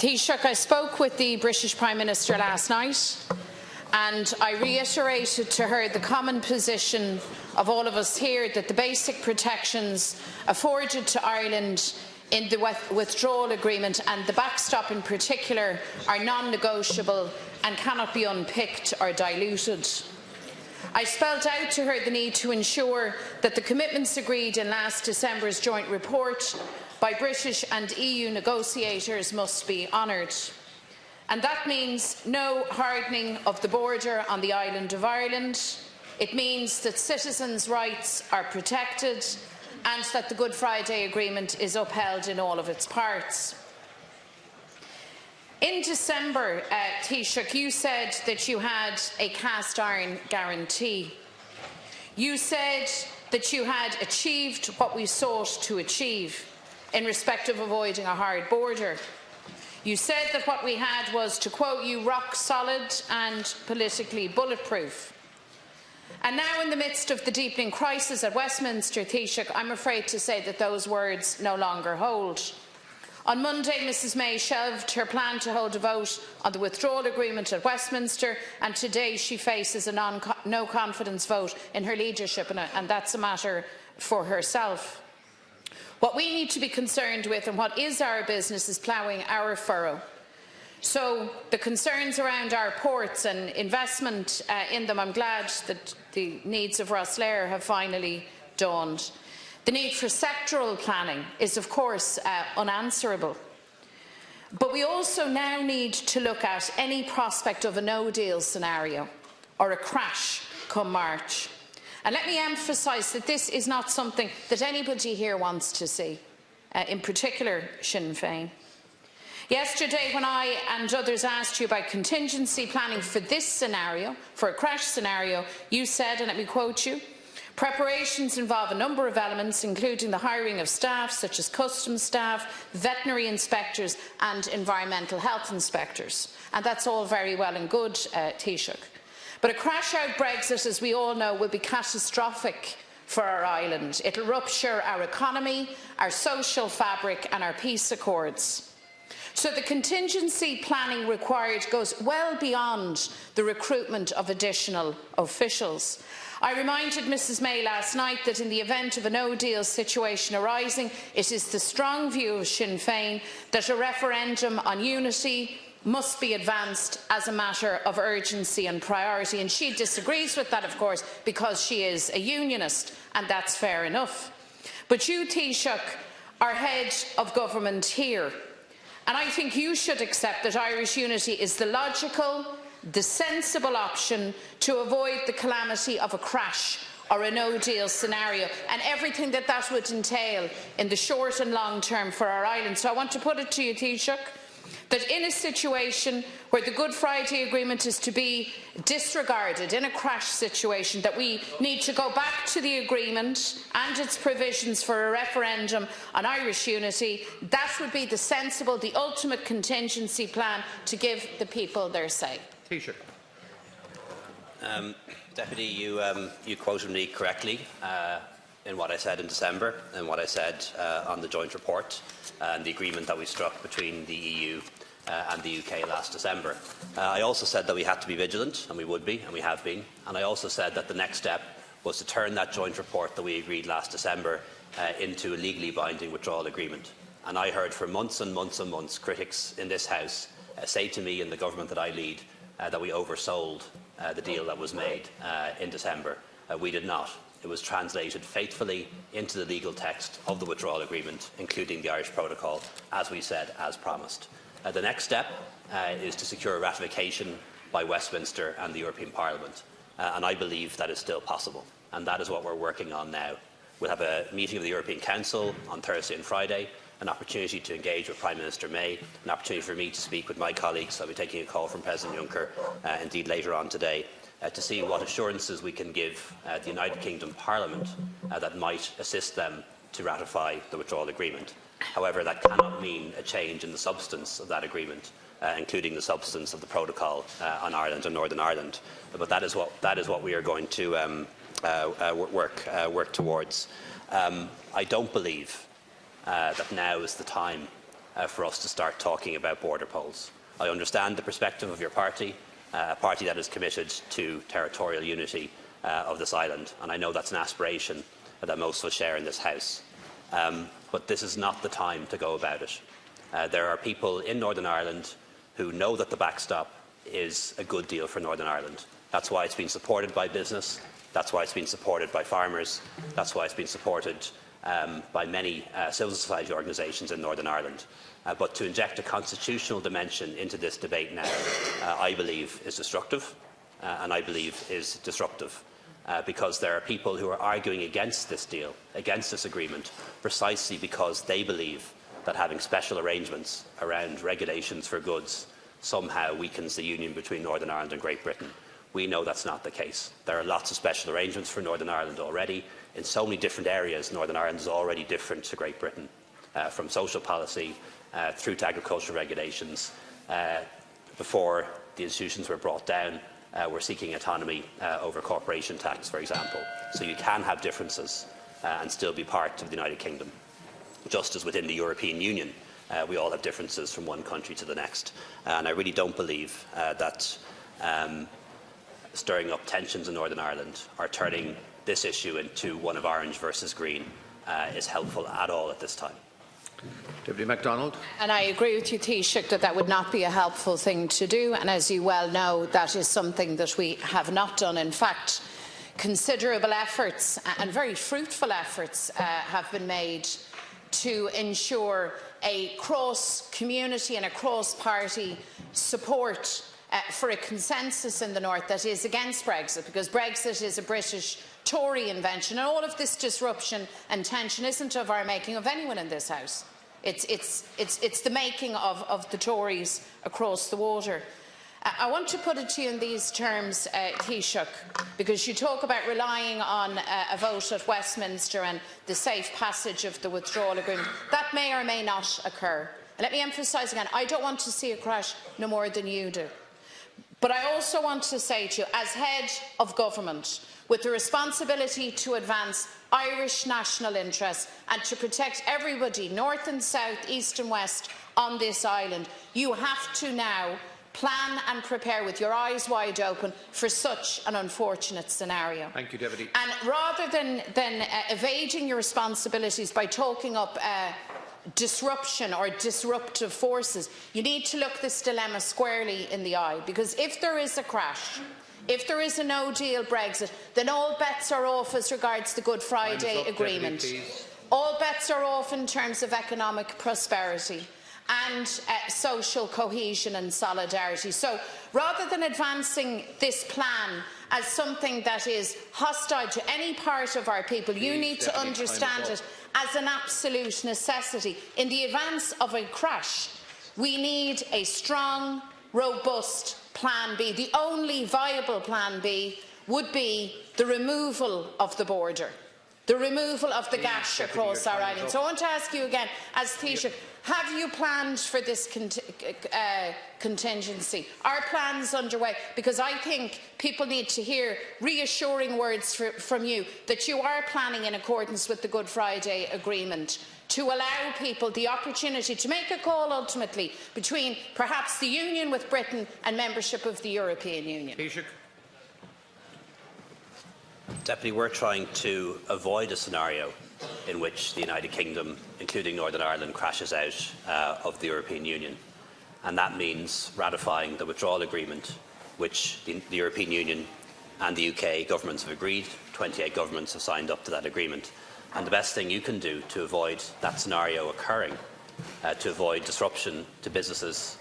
Taoiseach, I spoke with the British Prime Minister last night and I reiterated to her the common position of all of us here that the basic protections afforded to Ireland in the withdrawal agreement and the backstop in particular are non-negotiable and cannot be unpicked or diluted. I spelled out to her the need to ensure that the commitments agreed in last December's joint report by British and EU negotiators must be honoured. And that means no hardening of the border on the island of Ireland. It means that citizens' rights are protected and that the Good Friday Agreement is upheld in all of its parts. In December, Taoiseach, you said that you had a cast-iron guarantee. You said that you had achieved what we sought to achieve in respect of avoiding a hard border. You said that what we had was, to quote you, rock solid and politically bulletproof. And now, in the midst of the deepening crisis at Westminster, Taoiseach, I'm afraid to say that those words no longer hold. On Monday, Mrs May shelved her plan to hold a vote on the withdrawal agreement at Westminster, and today she faces a no-confidence vote in her leadership, and that's a matter for herself. What we need to be concerned with, and what is our business, is ploughing our furrow. So the concerns around our ports and investment in them, I'm glad that the needs of Rosslare have finally dawned. The need for sectoral planning is, of course, unanswerable. But we also now need to look at any prospect of a no-deal scenario or a crash come March. And let me emphasise that this is not something that anybody here wants to see, in particular Sinn Féin. Yesterday, when I and others asked you about contingency planning for this scenario, for a crash scenario, you said, and let me quote you, "Preparations involve a number of elements, including the hiring of staff such as customs staff, veterinary inspectors and environmental health inspectors." And that's all very well and good, Taoiseach. But a crash-out Brexit, as we all know, will be catastrophic for our island. It will rupture our economy, our social fabric and our peace accords. So the contingency planning required goes well beyond the recruitment of additional officials. I reminded Mrs May last night that in the event of a no-deal situation arising, it is the strong view of Sinn Féin that a referendum on unity must be advanced as a matter of urgency and priority. And she disagrees with that, of course, because she is a unionist, and that's fair enough. But you, Taoiseach, are head of government here. And I think you should accept that Irish unity is the logical, the sensible option to avoid the calamity of a crash or a no-deal scenario, and everything that that would entail in the short and long term for our island. So I want to put it to you, Taoiseach, that in a situation where the Good Friday Agreement is to be disregarded, in a crash situation, that we need to go back to the agreement and its provisions for a referendum on Irish unity. That would be the sensible, the ultimate contingency plan to give the people their say. Taoiseach. Deputy, you quoted me correctly in what I said in December and what I said on the joint report and the agreement that we struck between the EU and the UK last December. I also said that we had to be vigilant, and we would be, and we have been. And I also said that the next step was to turn that joint report that we agreed last December into a legally binding withdrawal agreement. And I heard for months and months and months critics in this House say to me and the government that I lead that we oversold the deal that was made in December. We did not. It was translated faithfully into the legal text of the withdrawal agreement, including the Irish Protocol, as we said, as promised. The next step is to secure ratification by Westminster and the European Parliament, and I believe that is still possible, and that is what we're working on now. We'll have a meeting of the European Council on Thursday and Friday, an opportunity to engage with Prime Minister May, an opportunity for me to speak with my colleagues. I'll be taking a call from President Juncker, indeed later on today, to see what assurances we can give the United Kingdom Parliament that might assist them to ratify the withdrawal agreement. However, that cannot mean a change in the substance of that agreement, including the substance of the protocol on Ireland and Northern Ireland. But that is what we are going to work towards. I don't believe that now is the time for us to start talking about border polls. I understand the perspective of your party, a party that is committed to territorial unity of this island, and I know that's an aspiration that most of us share in this House. But this is not the time to go about it. There are people in Northern Ireland who know that the backstop is a good deal for Northern Ireland. That's why it's been supported by business, that's why it's been supported by farmers, that's why it's been supported by many civil society organisations in Northern Ireland. But to inject a constitutional dimension into this debate now, I believe is destructive, and I believe is disruptive. Because there are people who are arguing against this deal, against this agreement, precisely because they believe that having special arrangements around regulations for goods somehow weakens the union between Northern Ireland and Great Britain. We know that's not the case. There are lots of special arrangements for Northern Ireland already. In so many different areas, Northern Ireland is already different to Great Britain, from social policy through to agricultural regulations. Before the institutions were brought down, we're seeking autonomy over corporation tax, for example. So you can have differences and still be part of the United Kingdom. Just as within the European Union, we all have differences from one country to the next. And I really don't believe that stirring up tensions in Northern Ireland or turning this issue into one of orange versus green is helpful at all at this time. Deputy MacDonald. And I agree with you, Taoiseach, that that would not be a helpful thing to do. And as you well know, that is something that we have not done. In fact, considerable efforts and very fruitful efforts have been made to ensure a cross-community and a cross-party support for a consensus in the North that is against Brexit, because Brexit is a British Tory invention, and all of this disruption and tension isn't of our making, of anyone in this House. It's the making of the Tories across the water. I want to put it to you in these terms, Taoiseach, because you talk about relying on a vote at Westminster and the safe passage of the withdrawal agreement. That may or may not occur. And let me emphasise again, I don't want to see a crash no more than you do. But I also want to say to you, as head of government, with the responsibility to advance Irish national interests and to protect everybody, north and south, east and west, on this island, you have to now plan and prepare with your eyes wide open for such an unfortunate scenario. Thank you, Deputy. And rather than evading your responsibilities by talking up disruption or disruptive forces, you need to look this dilemma squarely in the eye, because if there is a crash, if there is a no-deal Brexit, then all bets are off as regards the Good Friday Agreement. All bets are off in terms of economic prosperity and social cohesion and solidarity. So rather than advancing this plan as something that is hostile to any part of our people, you need to understand it as an absolute necessity. In the advance of a crash, we need a strong, robust Plan B. The only viable Plan B would be the removal of the border, the removal of the gash across our island. So I want to ask you again, as Taoiseach, have you planned for this contingency? Are plans underway? Because I think people need to hear reassuring words from you that you are planning in accordance with the Good Friday Agreement to allow people the opportunity to make a call ultimately between perhaps the union with Britain and membership of the European Union. Taoiseach. Deputy, we're trying to avoid a scenario in which the United Kingdom, including Northern Ireland, crashes out of the European Union. And that means ratifying the withdrawal agreement, which the European Union and the UK governments have agreed. 28 governments have signed up to that agreement. And the best thing you can do to avoid that scenario occurring, to avoid disruption to businesses,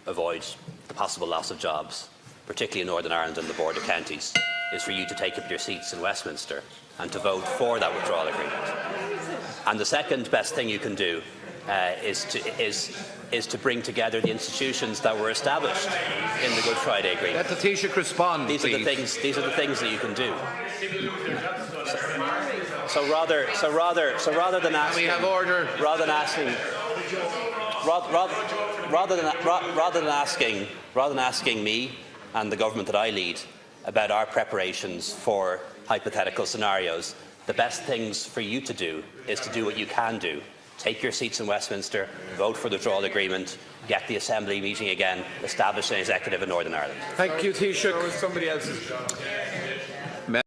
avoid the possible loss of jobs, particularly in Northern Ireland and the border counties, is for you to take up your seats in Westminster and to vote for that withdrawal agreement. And the second best thing you can do is to bring together the institutions that were established in the Good Friday Agreement. Let the Taoiseach respond, These are the things that you can do. So rather than asking me and the government that I lead about our preparations for hypothetical scenarios, the best things for you to do is to do what you can do take your seats in Westminster, vote for the withdrawal agreement, get the Assembly meeting again, establish an executive in Northern Ireland. Thank you, Taoiseach. Somebody else's job.